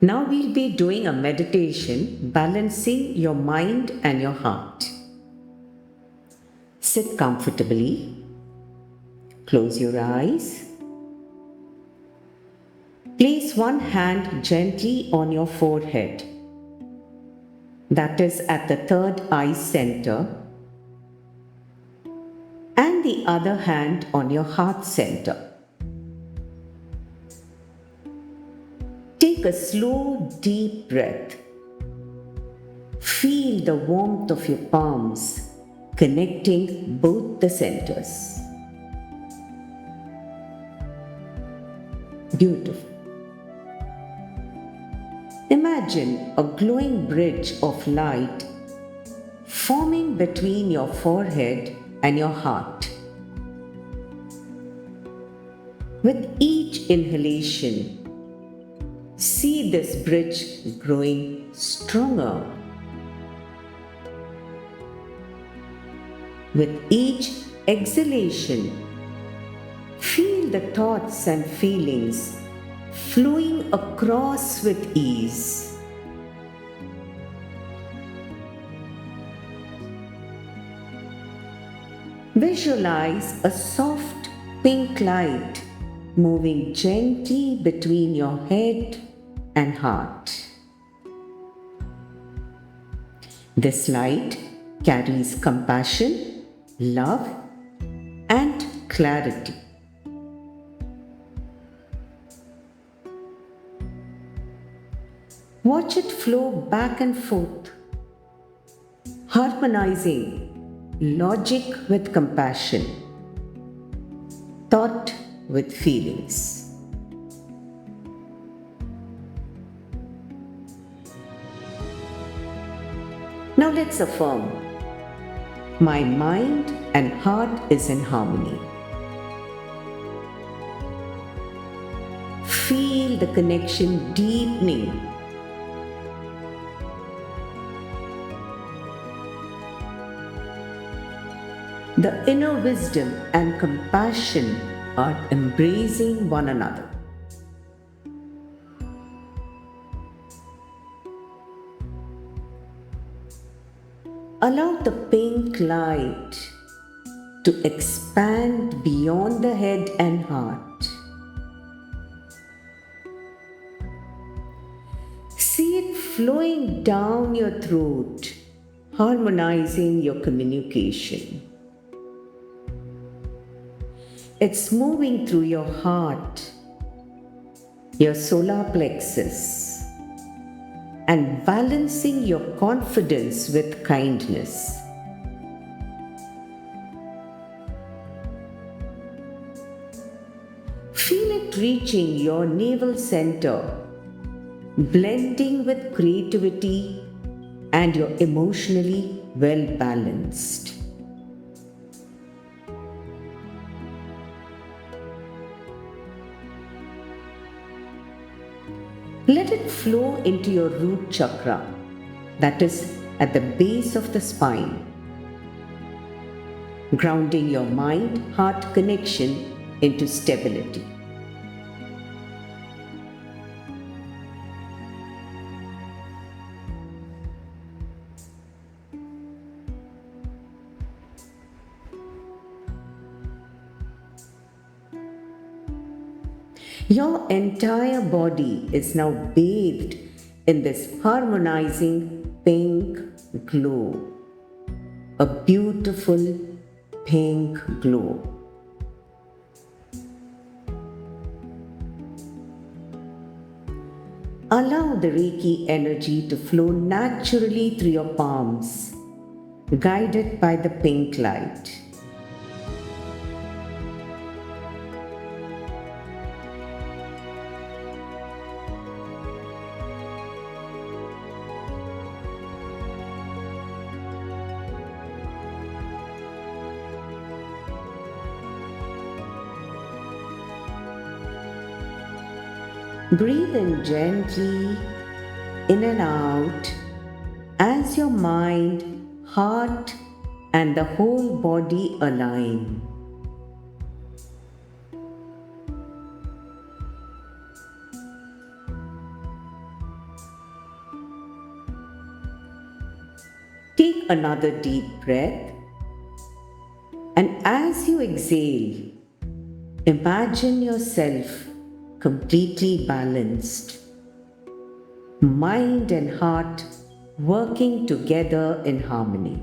Now we'll be doing a meditation balancing your mind and your heart. Sit comfortably, close your eyes, place one hand gently on your forehead, that is at the third eye center, and the other hand on your heart center. Take a slow, deep breath. Feel the warmth of your palms connecting both the centers. Beautiful. Imagine a glowing bridge of light forming between your forehead and your heart. With each inhalation, see this bridge growing stronger. With each exhalation, feel the thoughts and feelings flowing across with ease. Visualize a soft pink light moving gently between your head and heart. This light carries compassion, love, and clarity. Watch it flow back and forth, harmonizing logic with compassion, thought with feelings. Now let's affirm, my mind and heart is in harmony. Feel the connection deepening. The inner wisdom and compassion are embracing one another. Allow the pink light to expand beyond the head and heart. See it flowing down your throat, harmonizing your communication. It's moving through your heart, your solar plexus, and balancing your confidence with kindness. Feel it reaching your navel center, blending with creativity, and you're emotionally well balanced. Let it flow into your root chakra, that is at the base of the spine, grounding your mind-heart connection into stability. Your entire body is now bathed in this harmonizing pink glow, a beautiful pink glow. Allow the Reiki energy to flow naturally through your palms, guided by the pink light. Breathe in gently, in and out, as your mind, heart, and the whole body align. Take another deep breath, and as you exhale, imagine yourself completely balanced, mind and heart working together in harmony.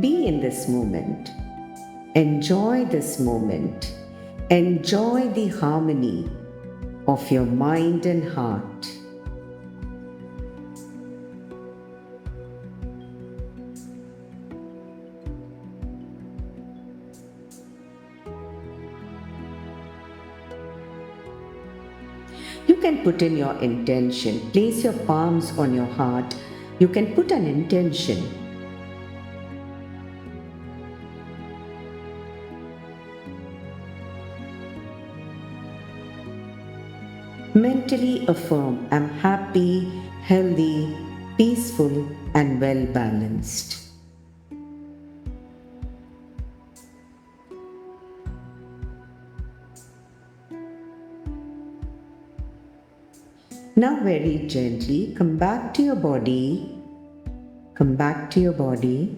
Be in this moment. Enjoy this moment. Enjoy the harmony of your mind and heart. You can put in your intention. Place your palms on your heart. You can put an intention. Mentally affirm, I'm happy, healthy, peaceful, and well balanced. Now, very gently, come back to your body. Come back to your body.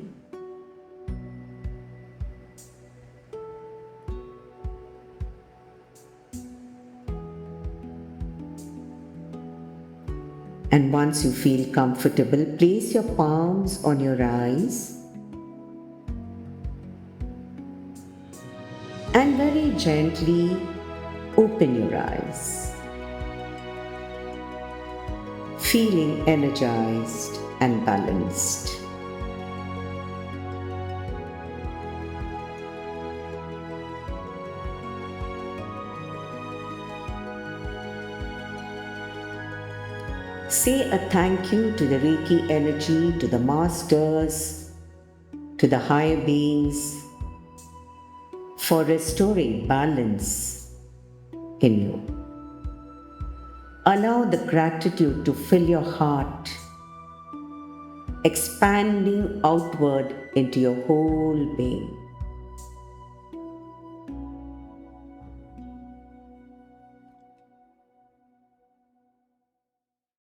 And once you feel comfortable, place your palms on your eyes and very gently open your eyes, feeling energized and balanced. Say a thank you to the Reiki energy, to the masters, to the higher beings for restoring balance in you. Allow the gratitude to fill your heart, expanding outward into your whole being.